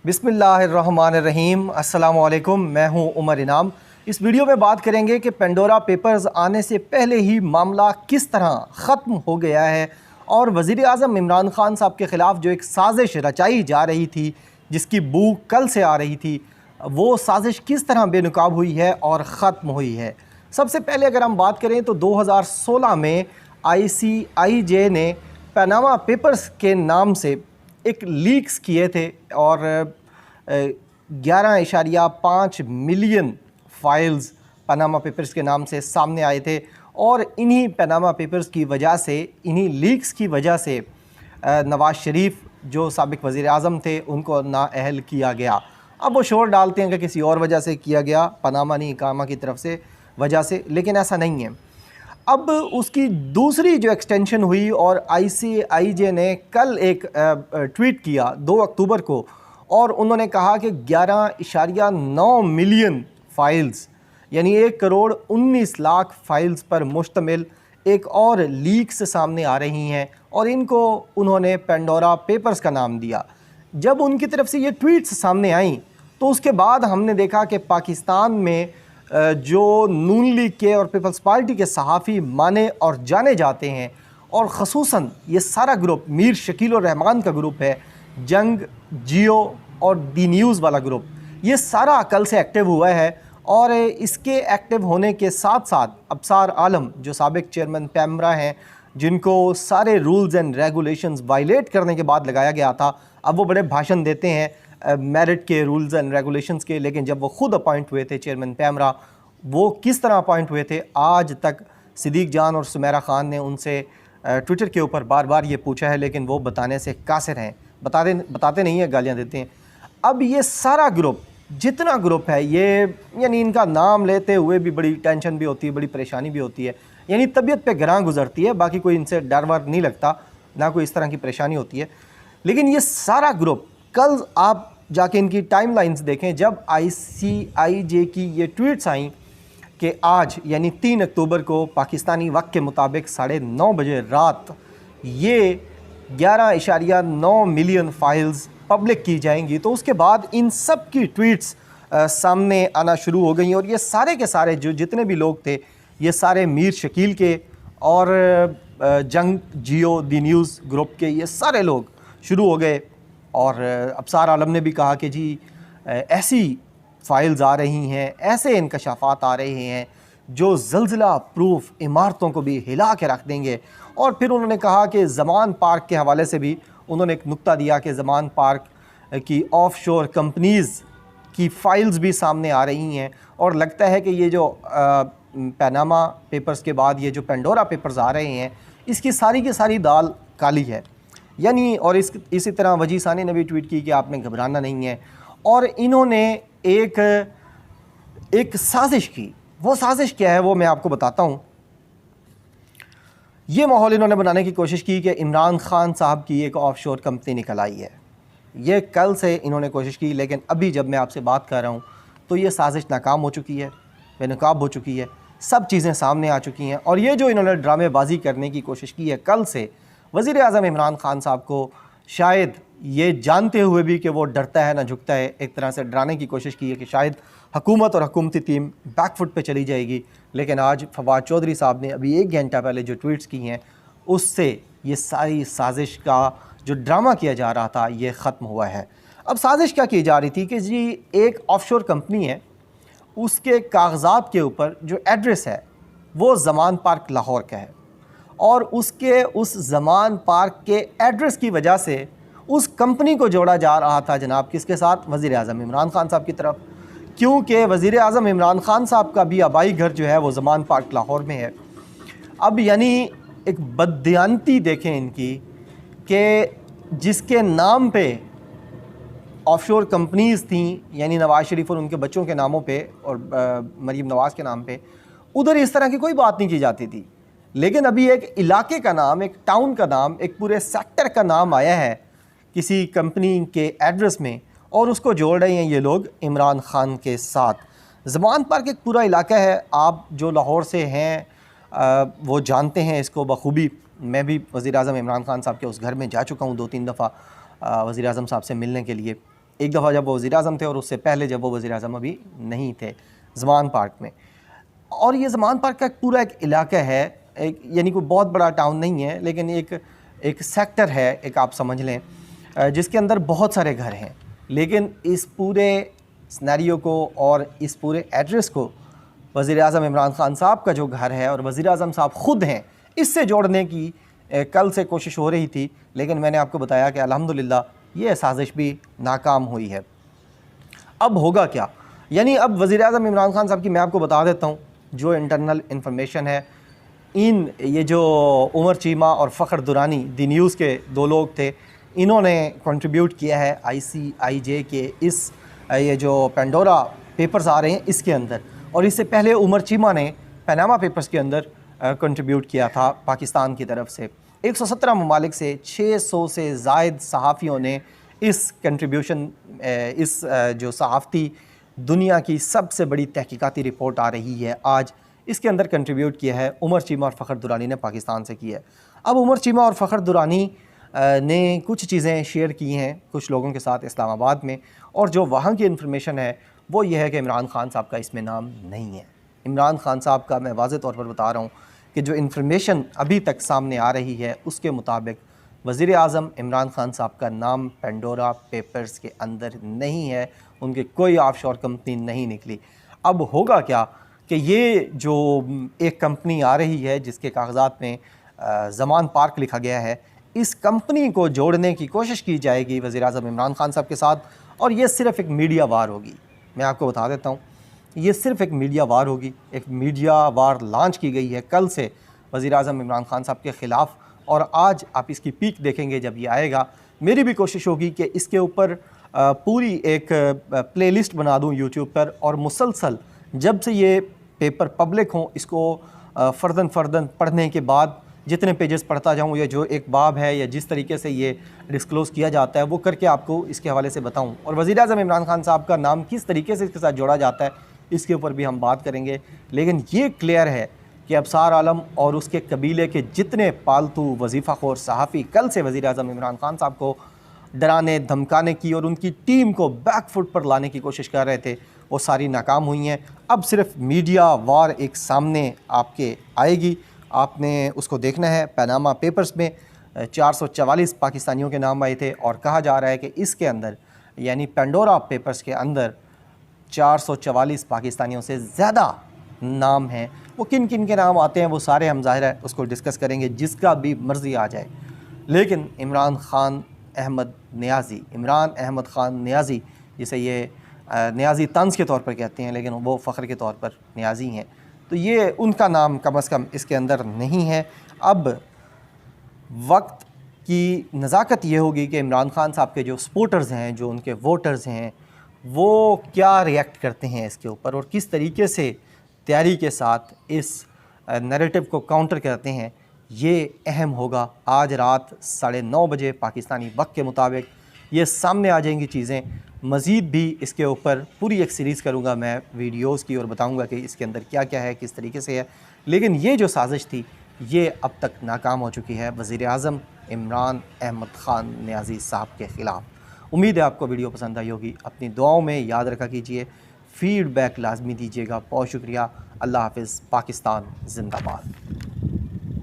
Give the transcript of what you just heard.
बिस्मिल्लाहिर्रहमानिर्रहीम। अस्सलामुअलैकुम, मैं हूं उमर इनाम। इस वीडियो में बात करेंगे कि पेंडोरा पेपर्स आने से पहले ही मामला किस तरह ख़त्म हो गया है और वज़ीर आज़म इमरान ख़ान साहब के ख़िलाफ़ जो एक साजिश रचाई जा रही थी, जिसकी बू कल से आ रही थी, वो साजिश किस तरह बेनकाब हुई है और ख़त्म हुई है। सबसे पहले अगर हम बात करें तो 2016 में ICIJ ने पनामा पेपर्स के नाम से एक लीक्स किए थे और 11.5 मिलियन फ़ाइल्स पनामा पेपर्स के नाम से सामने आए थे और इन्हीं पनामा पेपर्स की वजह से, इन्हीं लीक्स की वजह से नवाज़ शरीफ जो साबिक़ वज़ीर आज़म थे उनको नाअहल किया गया। अब वो शोर डालते हैं कि किसी और वजह से किया गया, पनामा नहीं इकामा की तरफ से वजह से, लेकिन ऐसा नहीं है। अब उसकी दूसरी जो एक्सटेंशन हुई और ICIJ ने कल एक ट्वीट किया 2 अक्टूबर को और उन्होंने कहा कि 11.9 मिलियन फ़ाइल्स यानी 1,19,00,000 फ़ाइल्स पर मुश्तमिल एक और लीक्स सामने आ रही हैं और इनको उन्होंने पेंडोरा पेपर्स का नाम दिया। जब उनकी तरफ से ये ट्वीट्स सामने आई तो उसके बाद हमने देखा कि पाकिस्तान में जो नून लीग के और पीपल्स पार्टी के सहाफ़ी माने और जाने जाते हैं और ख़ुसूसन ये सारा ग्रुप मीर शकील और रहमान का ग्रुप है, जंग, जियो और दी न्यूज़ वाला ग्रुप, ये सारा कल से एक्टिव हुआ है। और इसके एक्टिव होने के साथ साथ अबसार आलम जो साबिक़ चेयरमैन पैमरा हैं, जिनको सारे रूल्स एंड रेगुलेशंस वायलेट करने के बाद लगाया गया था, अब वो बड़े भाषण देते हैं मेरिट के, रूल्स एंड रेगुलेशंस के, लेकिन जब वो ख़ुद अपॉइंट हुए थे चेयरमैन पैमरा, वो किस तरह अपॉइंट हुए थे, आज तक सिद्दीक़ जान और सुमेरा ख़ान ने उनसे ट्विटर के ऊपर बार बार ये पूछा है, लेकिन वो बताने से कासिर हैं, बताते नहीं हैं, गालियाँ देते हैं। अब ये सारा ग्रुप, जितना ग्रुप है ये, यानी इनका नाम लेते हुए भी बड़ी टेंशन भी होती है, बड़ी परेशानी भी होती है, यानी तबीयत पे गिरां गुजरती है। बाकी कोई इनसे डर वर नहीं लगता, ना कोई इस तरह की परेशानी होती है। लेकिन ये सारा ग्रुप, कल आप जाके इनकी टाइमलाइंस देखें, जब ICIJ की ये ट्वीट्स आई कि आज यानी 3 अक्टूबर को पाकिस्तानी वक्त के मुताबिक 9:30 बजे रात ये 11.9 मिलियन फ़ाइल्स पब्लिक की जाएंगी, तो उसके बाद इन सब की ट्वीट्स सामने आना शुरू हो गई और ये सारे के सारे जो जितने भी लोग थे, ये सारे मीर शकील के और जंग, जियो, दी न्यूज़ ग्रुप के ये सारे लोग शुरू हो गए। और अबसार आलम ने भी कहा कि जी ऐसी फ़ाइल्स आ रही हैं, ऐसे इंकशाफात आ रहे हैं जो ज़ल्ज़ला प्रूफ इमारतों को भी हिला के रख देंगे। और फिर उन्होंने कहा कि ज़मान पार्क के हवाले से भी उन्होंने एक नुक्ता दिया कि ज़मान पार्क की ऑफशोर कंपनीज़ की फ़ाइल्स भी सामने आ रही हैं और लगता है कि ये जो पनामा पेपर्स के बाद ये जो पेंडोरा पेपर्स आ रहे हैं, इसकी सारी की सारी दाल काली है यानी। और इसी तरह वजी सानी ने भी ट्वीट की कि आपने घबराना नहीं है। और इन्होंने एक साजिश की, वो साजिश क्या है वो मैं आपको बताता हूँ। ये माहौल इन्होंने बनाने की कोशिश की कि इमरान ख़ान साहब की एक ऑफशोर कंपनी निकल आई है। ये कल से इन्होंने कोशिश की, लेकिन अभी जब मैं आपसे बात कर रहा हूँ तो ये साजिश नाकाम हो चुकी है, बेनकाब हो चुकी है, सब चीज़ें सामने आ चुकी हैं। और ये जो इन्होंने ड्रामेबाजी करने की कोशिश की है कल से, वज़ीर आज़म इमरान ख़ान साहब को शायद ये जानते हुए भी कि वो डरता है ना झुकता है, एक तरह से डराने की कोशिश की है कि शायद हुकूमत और हुकूमती टीम बैकफुट पे चली जाएगी। लेकिन आज फवाद चौधरी साहब ने अभी 1 घंटा पहले जो ट्वीट्स की हैं, उससे ये सारी साजिश का जो ड्रामा किया जा रहा था ये ख़त्म हुआ है। अब साजिश क्या की जा रही थी कि जी एक ऑफशोर कंपनी है, उसके कागज़ात के ऊपर जो एड्रेस है वो ज़मान पार्क लाहौर का है और उसके उस ज़मान पार्क के एड्रेस की वजह से उस कंपनी को जोड़ा जा रहा था जनाब किसके साथ, वज़ीर आज़म इमरान ख़ान साहब की तरफ, क्योंकि वज़ीर आज़म इमरान ख़ान साहब का भी आबाई घर जो है वो ज़मान पार्क लाहौर में है। अब यानी एक बददियानती देखें इनकी कि जिसके नाम पे ऑफशोर कंपनीज़ थी, यानी नवाज़ शरीफ और उनके बच्चों के नामों पे और मरीम नवाज़ के नाम पे, उधर इस तरह की कोई बात नहीं की जाती थी। लेकिन अभी एक इलाके का नाम, एक टाउन का नाम, एक पूरे सेक्टर का नाम आया है किसी कंपनी के एड्रेस में और उसको जोड़ रहे हैं ये लोग इमरान ख़ान के साथ। ज़मान पार्क एक पूरा इलाका है, आप जो लाहौर से हैं वो जानते हैं इसको बखूबी। मैं भी वज़ीर आज़म इमरान ख़ान साहब के उस घर में जा चुका हूँ 2-3 दफ़ा वज़ीर आज़म साहब से मिलने के लिए। एक दफ़ा जब वो वज़ीर-ए-आज़म थे और उससे पहले जब वो वज़ीर-ए-आज़म अभी नहीं थे, ज़मान पार्क में। और ये ज़मान पार्क का पूरा एक इलाका है, एक यानी कोई बहुत बड़ा टाउन नहीं है, लेकिन एक सेक्टर है, एक आप समझ लें, जिसके अंदर बहुत सारे घर हैं। लेकिन इस पूरे सिनेरियो को और इस पूरे एड्रेस को वज़ीर-ए-आज़म इमरान खान साहब का जो घर है और वज़ीर-ए-आज़म साहब ख़ुद हैं, इससे जोड़ने की कल से कोशिश हो रही थी, लेकिन मैंने आपको बताया कि अल्हम्दुलिल्लाह ये साजिश भी नाकाम हुई है। अब होगा क्या? यानी अब वज़ीर-ए-आज़म इमरान खान साहब की मैं आपको बता देता हूँ जो इंटरनल इन्फॉर्मेशन है। ये जो उमर चीमा और फ़खर दुरानी दी न्यूज़ के 2 लोग थे, इन्होंने कंट्रीब्यूट किया है ICIJ के इस ये जो पेंडोरा पेपर्स आ रहे हैं इसके अंदर। और इससे पहले उमर चीमा ने पनामा पेपर्स के अंदर कंट्रीब्यूट किया था पाकिस्तान की तरफ से। 117 ममालिक से 600 से ज़ायद सहाफ़ियों ने इस कंट्रीब्यूशन इस जो सहाफ़ती दुनिया की सबसे बड़ी तहकीकाती रिपोर्ट आ रही है आज, इसके अंदर कंट्रीब्यूट किया है उमर चीमा और फ़खर दुरानी ने पाकिस्तान से किया है। अब उमर चीमा और फ़खर दुरानी ने कुछ चीज़ें शेयर की हैं कुछ लोगों के साथ इस्लामाबाद में, और जो वहाँ की इन्फॉर्मेशन है वो ये है कि इमरान खान साहब का इसमें नाम नहीं है। इमरान खान साहब का मैं वाज़ेह तौर पर बता रहा हूँ कि जो इन्फॉर्मेशन अभी तक सामने आ रही है उसके मुताबिक वज़ीर-ए-आज़म इमरान खान साहब का नाम पेंडोरा पेपर्स के अंदर नहीं है, उनकी कोई ऑफशोर कंपनी नहीं निकली। अब होगा क्या कि ये जो एक कंपनी आ रही है जिसके कागज़ात में ज़मान पार्क लिखा गया है, इस कंपनी को जोड़ने की कोशिश की जाएगी वज़ीर-ए-आज़म इमरान खान साहब के साथ, और ये सिर्फ़ एक मीडिया वार होगी। मैं आपको बता देता हूँ, ये सिर्फ़ एक मीडिया वार होगी। एक मीडिया वार लॉन्च की गई है कल से वज़ीर-ए-आज़म इमरान खान साहब के ख़िलाफ़, और आज आप इसकी पीक देखेंगे जब ये आएगा। मेरी भी कोशिश होगी कि इसके ऊपर पूरी एक प्लेलिस्ट बना दूँ यूट्यूब पर, और मुसलसल जब से ये पेपर पब्लिक हों इसको फ़र्दन पढ़ने के बाद जितने पेजेस पढ़ता जाऊँ, या जो एक बाब है या जिस तरीके से ये डिस्क्लोज़ किया जाता है वो करके आपको इसके हवाले से बताऊँ, और वज़ीर-ए-आज़म इमरान खान साहब का नाम किस तरीके से इसके साथ जोड़ा जाता है इसके ऊपर भी हम बात करेंगे। लेकिन ये क्लियर है कि अबसार आलम और उसके कबीले के जितने पालतू वजीफ़ाखोर सहाफ़ी कल से वज़ीर-ए-आज़म इमरान खान साहब को डराने धमकाने की और उनकी टीम को बैक फुट पर लाने की कोशिश कर रहे थे, वो सारी नाकाम हुई हैं। अब सिर्फ मीडिया वार एक सामने आपके आएगी, आपने उसको देखना है। पनामा पेपर्स में 444 पाकिस्तानियों के नाम आए थे, और कहा जा रहा है कि इसके अंदर यानी पेंडोरा पेपर्स के अंदर 444 पाकिस्तानियों से ज़्यादा नाम हैं। वो किन किन के नाम आते हैं वो सारे हम ज़ाहिर है उसको डिस्कस करेंगे, जिसका भी मर्ज़ी आ जाए। लेकिन इमरान अहमद ख़ान नियाज़ी, जिसे ये नियाज़ी तंज़ के तौर पर कहते हैं, लेकिन वो फ़ख्र के तौर पर नियाज़ी हैं, तो ये उनका नाम कम अज़ कम इसके अंदर नहीं है। अब वक्त की नज़ाकत ये होगी कि इमरान खान साहब के जो सपोर्टर्स हैं, जो उनके वोटर्स हैं, वो क्या रिएक्ट करते हैं इसके ऊपर और किस तरीके से तैयारी के साथ इस नैरेटिव को काउंटर करते हैं। ये अहम होगा। आज रात 9:30 बजे पाकिस्तानी वक्त के मुताबिक ये सामने आ जाएंगी चीज़ें। मज़ीद भी इसके ऊपर पूरी एक सीरीज़ करूँगा मैं वीडियोज़ की, और बताऊँगा कि इसके अंदर क्या क्या है, किस तरीके से है। लेकिन ये जो साजिश थी ये अब तक नाकाम हो चुकी है वज़ीर-ए-आज़म इमरान अहमद ख़ान नियाज़ी साहब के ख़िलाफ़। उम्मीद है आपको वीडियो पसंद आई होगी। अपनी दुआओं में याद रखा कीजिए, फ़ीडबैक लाजमी दीजिएगा। बहुत शुक्रिया। अल्लाह हाफ़िज़। पाकिस्तान ज़िंदाबाद।